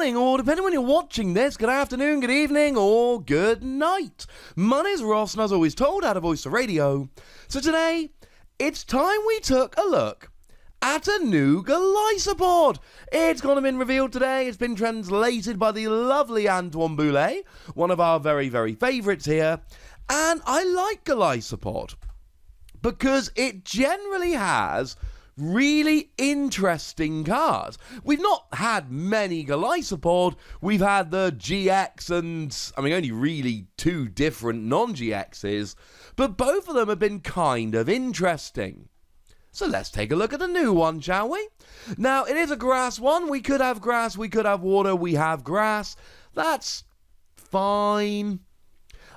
morning, or depending when you're watching this, good afternoon, good evening, or good night. My name's Ross, and as always told, out of Voice of Radio. So today, it's time we took a look at a new Golisopod. It's gone and been revealed today. It's been translated by the lovely Antoine Boulet, one of our very, very favourites here. And I like Golisopod because it generally has really interesting cards. We've not had many Golisopod. We've had the GX and, only really two different non-GXs, but both of them have been kind of interesting. So let's take a look at the new one, shall we? Now, it is a grass one. We could have grass, we could have water, we have grass. That's fine.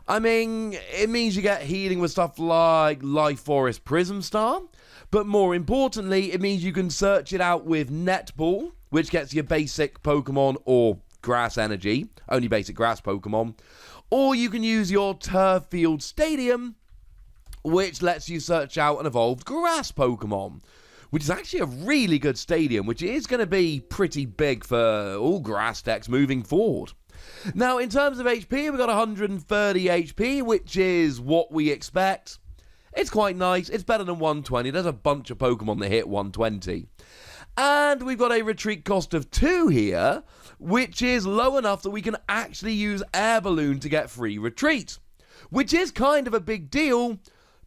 It means you get healing with stuff like Life Forest Prism Star. But more importantly, it means you can search it out with Netball, which gets your basic Pokemon or grass energy, only basic grass Pokemon. Or you can use your Turf Field Stadium, which lets you search out an evolved grass Pokemon, which is actually a really good stadium, which is going to be pretty big for all grass decks moving forward. Now, in terms of HP, we've got 130 HP, which is what we expect. It's quite nice. It's better than 120. There's a bunch of Pokemon that hit 120. And we've got a retreat cost of 2 here, which is low enough that we can actually use Air Balloon to get free retreat, which is kind of a big deal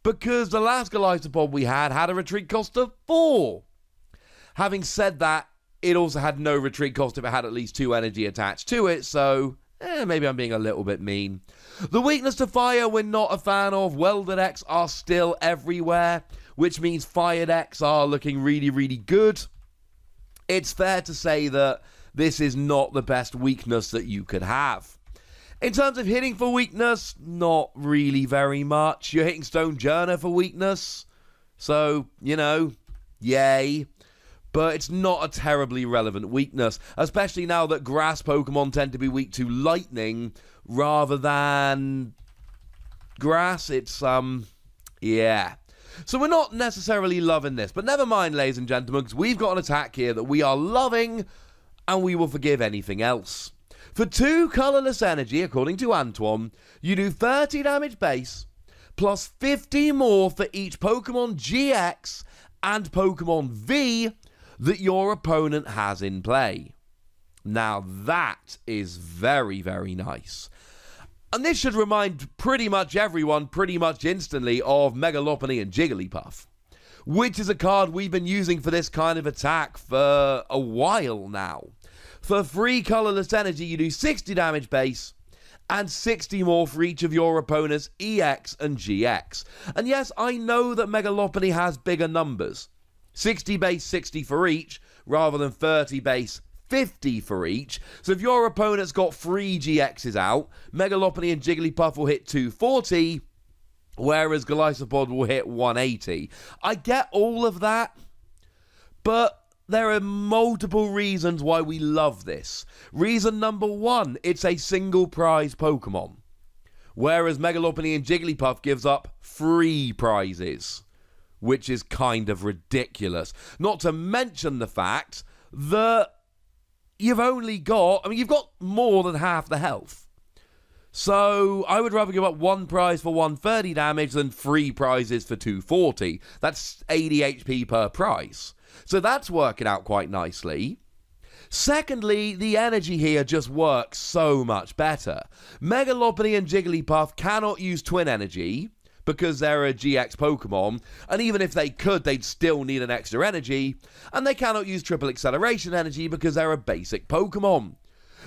because the last Golisopod we had a retreat cost of 4. Having said that, it also had no retreat cost if it had at least 2 energy attached to it, so maybe I'm being a little bit mean. The weakness to fire we're not a fan of. Welder decks are still everywhere, which means fire decks are looking really, really good. It's fair to say that this is not the best weakness that you could have. In terms of hitting for weakness, not really very much. You're hitting Stonejourner for weakness, so, yay. But it's not a terribly relevant weakness, especially now that grass Pokemon tend to be weak to lightning rather than grass. It's, yeah. So we're not necessarily loving this, but never mind, ladies and gentlemen, because we've got an attack here that we are loving, and we will forgive anything else. For 2 colourless energy, according to Antoine, you do 30 damage base, plus 50 more for each Pokemon GX and Pokemon V that your opponent has in play. Now that is very, very nice. And this should remind pretty much everyone, pretty much instantly, of Mega Lopunny and Jigglypuff, which is a card we've been using for this kind of attack for a while now. For 3 colourless energy, you do 60 damage base, and 60 more for each of your opponent's EX and GX. And yes, I know that Mega Lopunny has bigger numbers. 60 base, 60 for each, rather than 30 base, 50 for each. So if your opponent's got 3 GXs out, Mega Lopunny and Jigglypuff will hit 240, whereas Golisopod will hit 180. I get all of that, but there are multiple reasons why we love this. Reason number 1, it's a single prize Pokemon, whereas Mega Lopunny and Jigglypuff gives up 3 prizes, which is kind of ridiculous. Not to mention the fact that you've got more than half the health. So I would rather give up 1 prize for 130 damage than 3 prizes for 240. That's 80 HP per prize. So that's working out quite nicely. Secondly, the energy here just works so much better. Mega Lopunny and Jigglypuff cannot use Twin Energy because they're a GX Pokemon, and even if they could, they'd still need an extra energy, and they cannot use Triple Acceleration Energy because they're a basic Pokemon.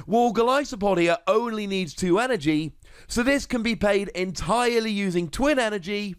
Well, Golisopod here only needs 2 energy, so this can be paid entirely using Twin Energy,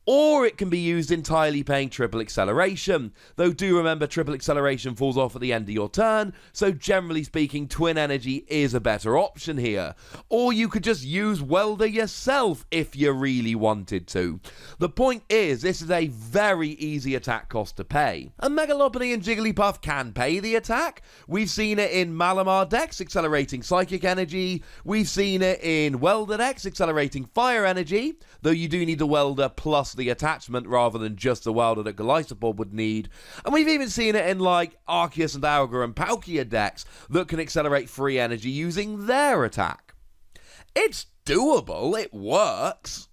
or it can be used entirely paying Triple Acceleration, though do remember Triple Acceleration falls off at the end of your turn, so generally speaking Twin Energy is a better option here. Or you could just use Welder yourself if you really wanted to. The point is, this is a very easy attack cost to pay, and Mega Lopunny and Jigglypuff can pay the attack. We've seen it in Malamar decks accelerating Psychic Energy, we've seen it in Welder decks accelerating Fire Energy, though you do need the Welder plus plus the attachment rather than just the welder that Golisopod would need. And we've even seen it in like Arceus and Alga and Palkia decks that can accelerate free energy using their attack. It's doable, it works.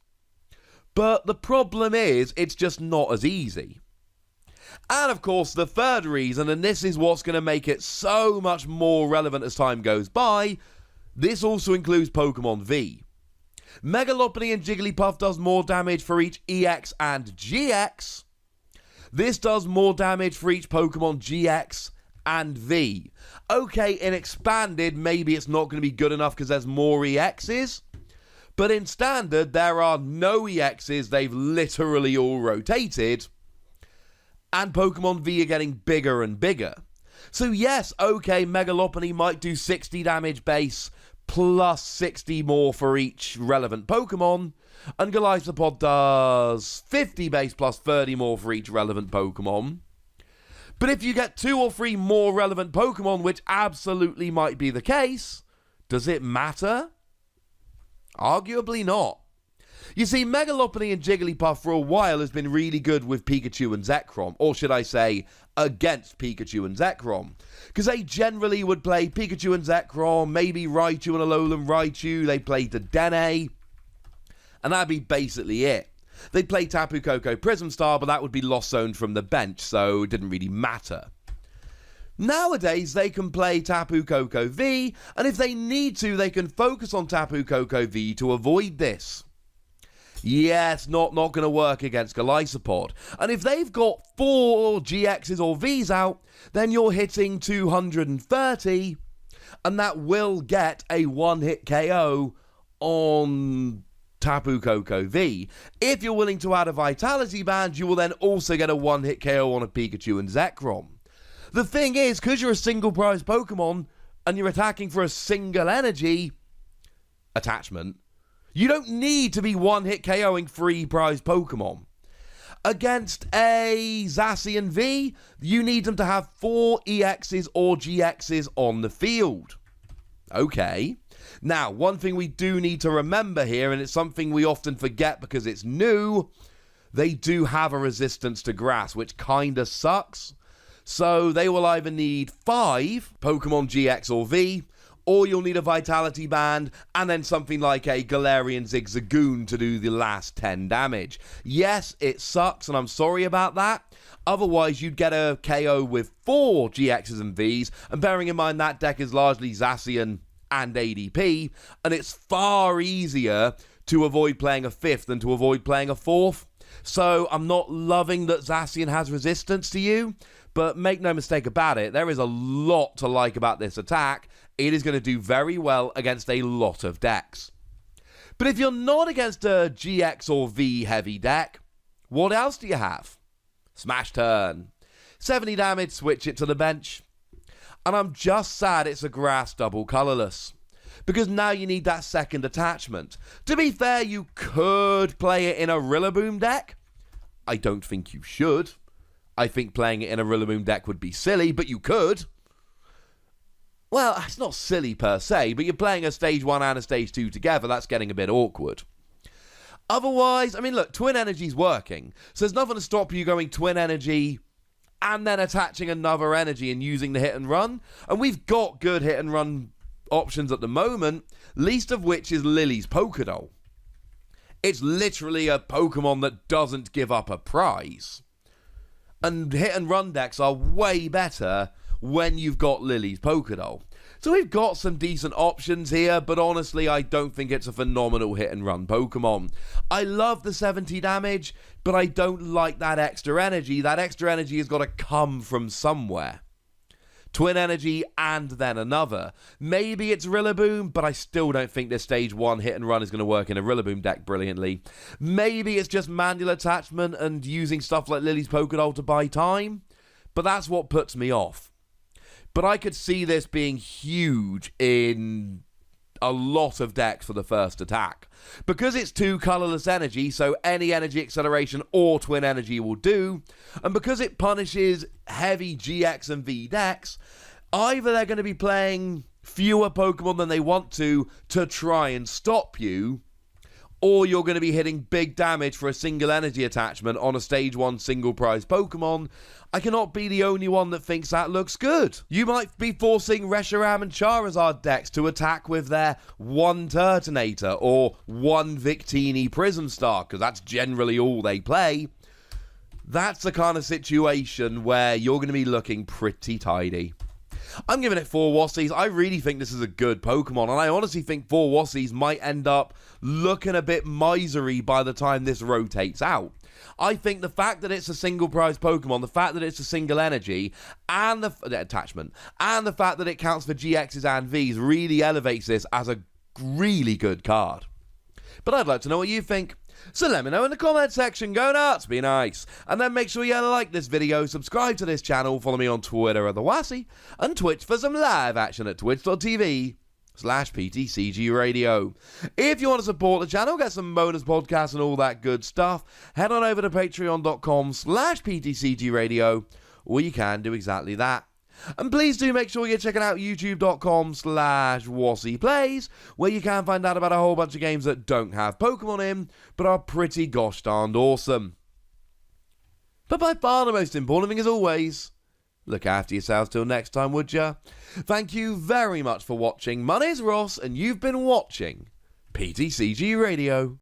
But the problem is, it's just not as easy. And of course, the third reason, and this is what's going to make it so much more relevant as time goes by, this also includes Pokemon V. Mega Lopunny and Jigglypuff does more damage for each EX and GX. This does more damage for each Pokemon GX and V. Okay, in Expanded, maybe it's not going to be good enough because there's more EXs. But in Standard, there are no EXs. They've literally all rotated. And Pokemon V are getting bigger and bigger. So yes, okay, Mega Lopunny might do 60 damage base, plus 60 more for each relevant Pokemon, and Golisopod does 50 base plus 30 more for each relevant Pokemon. But if you get 2 or 3 more relevant Pokemon, which absolutely might be the case, does it matter? Arguably not. You see, Mega Lopunny and Jigglypuff for a while has been really good with Pikachu and Zekrom, or should I say, against Pikachu and Zekrom. Because they generally would play Pikachu and Zekrom, maybe Raichu and Alolan Raichu, they played the Dene, and that'd be basically it. They'd play Tapu Koko Prism Star, but that would be Lost Zone from the bench, so it didn't really matter. Nowadays, they can play Tapu Koko V, and if they need to, they can focus on Tapu Koko V to avoid this. Yeah, it's not going to work against Golisopod. And if they've got 4 GXs or Vs out, then you're hitting 230, and that will get a one-hit KO on Tapu Koko V. If you're willing to add a Vitality Band, you will then also get a one-hit KO on a Pikachu and Zekrom. The thing is, because you're a single prize Pokemon, and you're attacking for a single energy attachment, you don't need to be one-hit KOing 3 prize Pokemon. Against a Zacian V, you need them to have 4 EXs or GXs on the field. Okay. Now, one thing we do need to remember here, and it's something we often forget because it's new, they do have a resistance to grass, which kinda sucks. So they will either need 5 Pokemon GX or V, or you'll need a Vitality Band, and then something like a Galarian Zigzagoon to do the last 10 damage. Yes, it sucks, and I'm sorry about that. Otherwise, you'd get a KO with 4 GXs and Vs, and bearing in mind that deck is largely Zacian and ADP, and it's far easier to avoid playing a 5th than to avoid playing a 4th. So I'm not loving that Zacian has resistance to you, but make no mistake about it, there is a lot to like about this attack. It is going to do very well against a lot of decks. But if you're not against a GX or V heavy deck, what else do you have? Smash Turn. 70 damage, switch it to the bench. And I'm just sad it's a grass double colourless, because now you need that second attachment. To be fair, you could play it in a Rillaboom deck. I don't think you should. I think playing it in a Rillaboom deck would be silly, but you could. Well, it's not silly per se, but you're playing a Stage 1 and a Stage 2 together. That's getting a bit awkward. Otherwise, I mean, look, Twin Energy's working. So there's nothing to stop you going Twin Energy and then attaching another energy and using the hit and run. And we've got good hit and run options at the moment, least of which is Lily's Pokédoll. It's literally a Pokemon that doesn't give up a prize. And hit and run decks are way better when you've got Lily's Pokédoll. So we've got some decent options here, but honestly, I don't think it's a phenomenal hit and run Pokemon. I love the 70 damage, but I don't like that extra energy. That extra energy has got to come from somewhere. Twin Energy and then another. Maybe it's Rillaboom, but I still don't think this Stage 1 hit and run is going to work in a Rillaboom deck brilliantly. Maybe it's just manual attachment and using stuff like Lily's Pokédoll to buy time, but that's what puts me off. But I could see this being huge in a lot of decks for the first attack. Because it's 2 colourless energy, so any energy acceleration or twin energy will do, and because it punishes heavy GX and V decks, either they're going to be playing fewer Pokemon than they want to try and stop you, or you're going to be hitting big damage for a single energy attachment on a stage 1 single prize Pokemon, I cannot be the only one that thinks that looks good. You might be forcing Reshiram and Charizard decks to attack with their 1 Turtonator or 1 Victini Prism Star, because that's generally all they play. That's the kind of situation where you're going to be looking pretty tidy. I'm giving it 4 Wassies. I really think this is a good Pokemon, and I honestly think 4 Wassies might end up looking a bit misery by the time this rotates out. I think the fact that it's a single prize Pokemon, the fact that it's a single energy, and the attachment, and the fact that it counts for GXs and Vs really elevates this as a really good card. But I'd like to know what you think. So let me know in the comment section. Go nuts, be nice. And then make sure you like this video, subscribe to this channel, follow me on Twitter at the Wassie, and Twitch for some live action at twitch.tv/PTCGRadio. If you want to support the channel, get some bonus podcasts and all that good stuff, head on over to patreon.com/PTCGRadio, or you can do exactly that. And please do make sure you're checking out youtube.com/WassiePlays, where you can find out about a whole bunch of games that don't have Pokemon in, but are pretty gosh darned awesome. But by far the most important thing as always, look after yourselves till next time, would ya? Thank you very much for watching. My name's Ross, and you've been watching PTCG Radio.